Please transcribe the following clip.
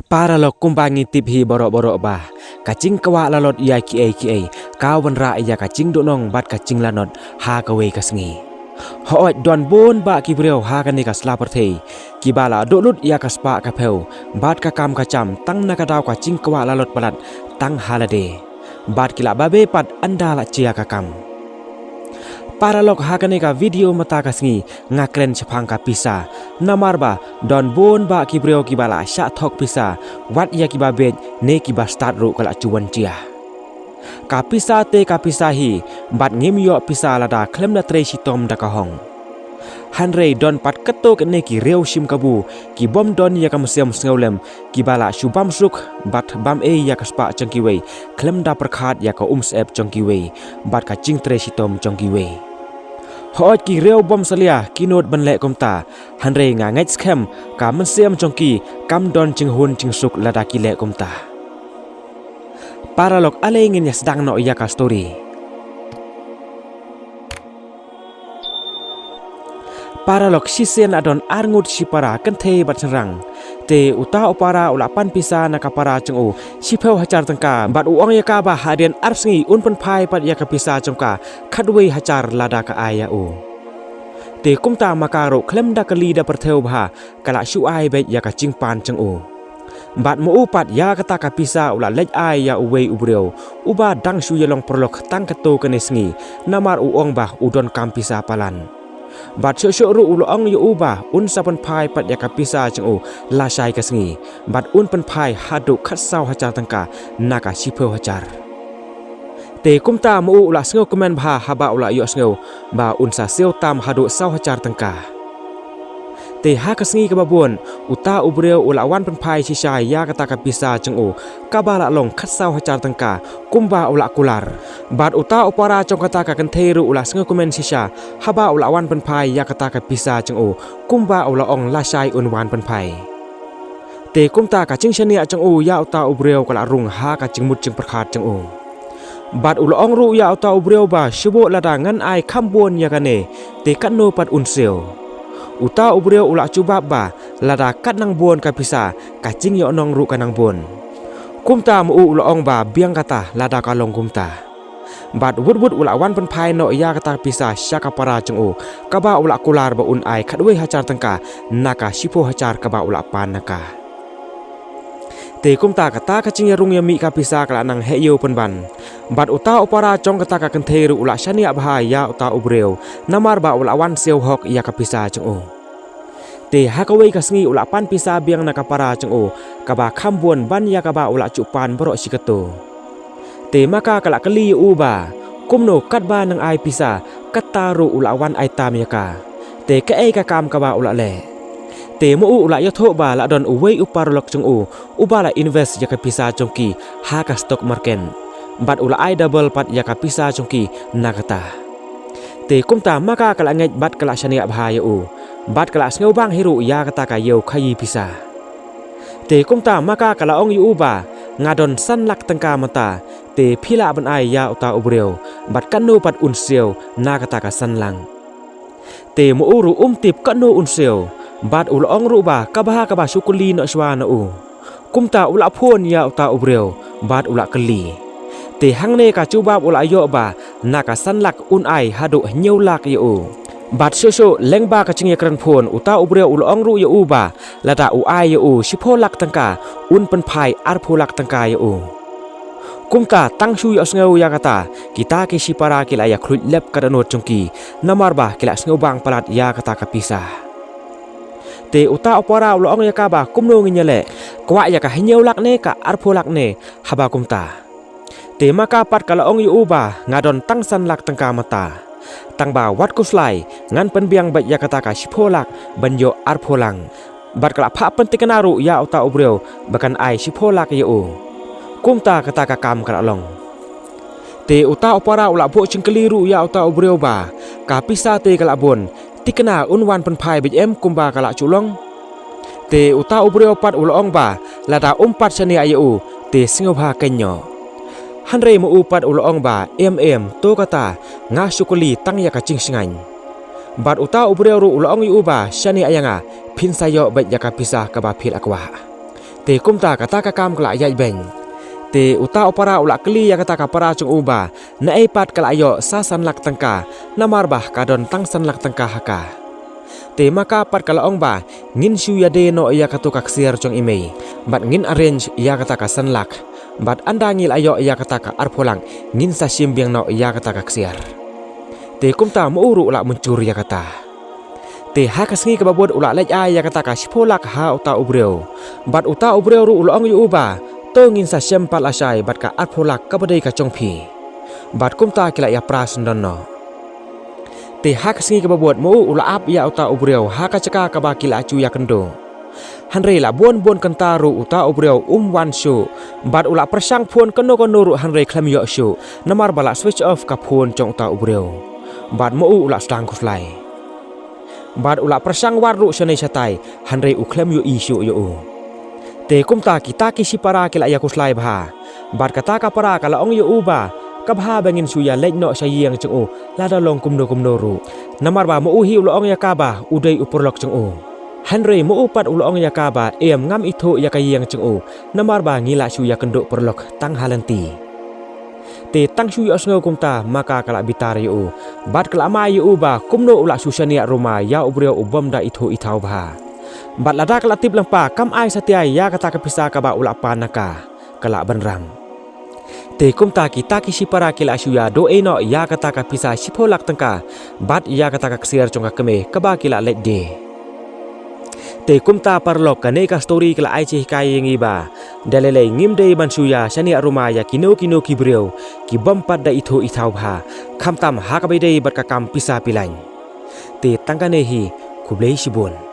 Para lo kumbangi tibhi borok-borok bah. Kacing kawa lalot ia kia kawan ra ia kacing donong bat kacing lanot ha kawe kasngi. Hoot don bon ba kibreu ha kani kas laperte. Kibala dolut ia kaspa kapeu bat kakam kacam tang nakadaw kacing kawa lalot palat tang halade. Bat kila babe pat andala cia kakam. Para lok hakane ka video mata kasngi ngakren chapang ka pisa namarba don bon ba kibreo kibala sya thok pisa wat ya kibabet ne kiba start ru kala cuan cia ka pisa te ka pisa hi bat ngim yo pisa lada klem na tre sitom da ka hong hanrei don pat ketok ne ki reu sim kabu ki bom don ya ka mesem sngaulem kibala subam suk bat bam ya kaspa changkiwe klem da perkhat ya ka ep changkiwe bat ka ching tre sitom changkiwe Hoot ki reo bom salia kinot banle komta hanrei nga ngait scam ka mensiam chongki kam don ching hun ching suk lada ki le komta para lok ale ngin ya sedang no ya ka story para lok sisen adon arngut si para kenthe bat serang te uta opara ulapan pisa nakapara chengu sipeu hacar tengka bat uang ya ka ba hadian arsengi unpen pai pat ya ka pisa chengka khadwei hacar lada ka aya u te kumta makaro klem da kali da pertheu bha kala shu ai be ya ka chingpan chengu bat mu upat ya kata ka pisa ula lej ai ya uwei ubreu uba dang shu yelong perlok tang keto kenesngi namar uong bah udon kampisa palan bat syo ru ulong yu uba un sapan pai pat ya kapisa chengu la sai kasngi bat un pen pai hadu khat saw hacar tangka naka sipeu hacar te kumta mu ula sngo komen bha haba ula yu sngo ba un sa seo tam hadu saw hacar tangka te ha kasngi ka babon uta ubreu ula wan pen pai si sai ya kata kapisa chengu kabala long khat saw hacar tangka kumba ula kular bat uta upara chong kata ka kantheru ula sngo komen sisa haba ula wan pen pai ya kata ka pisa chong kumba ula ong la sai un wan pen pai te kumta ka ching shania chong ya uta ubreu kala rung ha ka ching mut ching prakhat chong bat ula ong ru ya uta ubreu ba shubo lada ngan ai khambon ya kane te kanno pat unseo uta ubreu ula cuba ba lada kat nang bon ka pisa ka ching yo nong ru kanang bon kumta mu ula ong ba biang kata lada kalong kumta bat wud ula wan pen pai no ya kata pisa syaka para chengu kaba ula kular ba un ai khadwe hacar tangka naka sipo hacar kaba ula pan naka te kumta kata kacing yarung yami ka pisa kala nang heyo penban bat uta opara chong kata ka kentheru ula shania bha ya uta ubreu namar ba ula wan seo hok ya ka pisa chengu te hakawei kasngi ula pan pisa biang naka para chengu kaba khambon ban ya kaba ula cupan borok sikato te maka kala kali uba kumno katba nang ai pisa kataru ulawan ai tam yaka te ka ai ka kam kaba ula le te mu ula yo tho ba la don uwei uparlok chung uba la invest yaka pisa chongki ha ka stock market bat ula ai double pat yaka pisa chongki nakata te kumta maka kala ngai bat kala shania bhaya bat kala sngo bang hiru ya kata ka yo khayi pisa te kumta maka kala ong yu uba ngadon san lak tengka mata te phila ban ai ya uta ubreu bat kanno pat unseo na kata ka san lang te mu uru tip kanno unseo bat ul ong ru ba kabha ka ba sukuli no shwana kumta ula phon ya uta ubreu bat ula kali te hangne ka chuba ula yo ba na ka san lak un ai hadu nyeu lak yo bat sho lengba ka chingya kran phon uta ubreu ul ong ru yo ba lada u ai yo shipho lak tangka un pen pai ar pho lak tangka yo kumta tang shu yo sngo ya kata kita ke sipara kila ya khlut lep kadano chungki namar ba kila sngo bang palat ya kata ka pisa te uta opora ul ong ya ka ba kumno nginyale kwa ya ka hinyeu lak ne ka ar pho lak ne haba kumta te maka pat kala ong yu ba ngadon tang san lak tangka mata tang ba wat kuslai ngan penbiang bat ya kata ka sipolak banyo ar pholang bat kala pha pentikanaru ya uta ubreu bakan ai sipolak yo kumta kata ka kam kala long te uta opara ula bo chingkeliru ya uta ubreu ba ka pisa te kala bon tikena unwan pen pai bm kumba kala culong te uta ubreu pat ulong ba lada umpat sani ayu te singobha kenyo hanrei mu upat ulong ba to kata nga sukuli tang ya ka ching singan bat uta ubreu ru ulong yu ba shani ayanga phinsayo bat ya ka pisa ka ba phil akwa te kumta kata kakam kala ayai beng te uta opara ulak keli ya kata kapara cung uba na epat kala ayo sasan lak tangka namar bah kadon tangsan lak tangka haka te maka pat kala ong ba ngin shu ya de no ya katu kaksiar cung imei bat ngin arrange ya kata ka sanlak bat anda ngil ayo ya kata ka arpolang ngin sa simbiang no ya kata kaksiar te kumta muuru ulak muncur ya kata te hakasngi kababod ulak lej ay ya kata ka sipolak ha uta ubreu bat uta ubreu ru ulong yu uba tongin sa sempal asai bat ka arpolak kabadai ka chongphi bat kumta kila ya pras ndonno te hakasngi kababod mu ulak ap ya uta ubreu hakachaka ka ba kila chu ya kendo hanre la bon kantaru uta ubreu wan shu bat ulak persang phon kono ru hanre khlam yo shu namar bala switch off ka phon chong uta ubreu bat mu ulak stang kuslai bat ulak persang waru shanai satai hanre uklem yo isu yo te kumta kita kisi para kila ya kuslai bha bat kata ka para kala ong yo uba kabha bangin suya lejno sayang ceng lada long kumno ru namar ba mo hi ulo ong ya kaba udai upurlok ceng hanre mo upat ulo ong ya kaba em ngam itho ya kayang ceng namar ba ngila suya kenduk perlok tang halanti te tang shu yo sngo kumta maka kala bitar yo bat kala ma yo uba kumno ula susania roma ya ubreo ubom da itho ithau bha bat lada kala tip lampa kam ai satiai ya kata kapisa ka ba ula panaka kala banrang te kumta kita kisi para kila shuya do eno ya kata kapisa sipolak tangka bat ya kata ka ksiar chonga keme ka ba kila ledde te kumta parlok kane ka story kala ai chi kai ngi ba dalele ngimde bansuya shani aruma ya kino kibreu ki bompat da itho ithau bha khamtam ha ka bidei bat ka kam pisa pilain te tangkane hi kublei sibon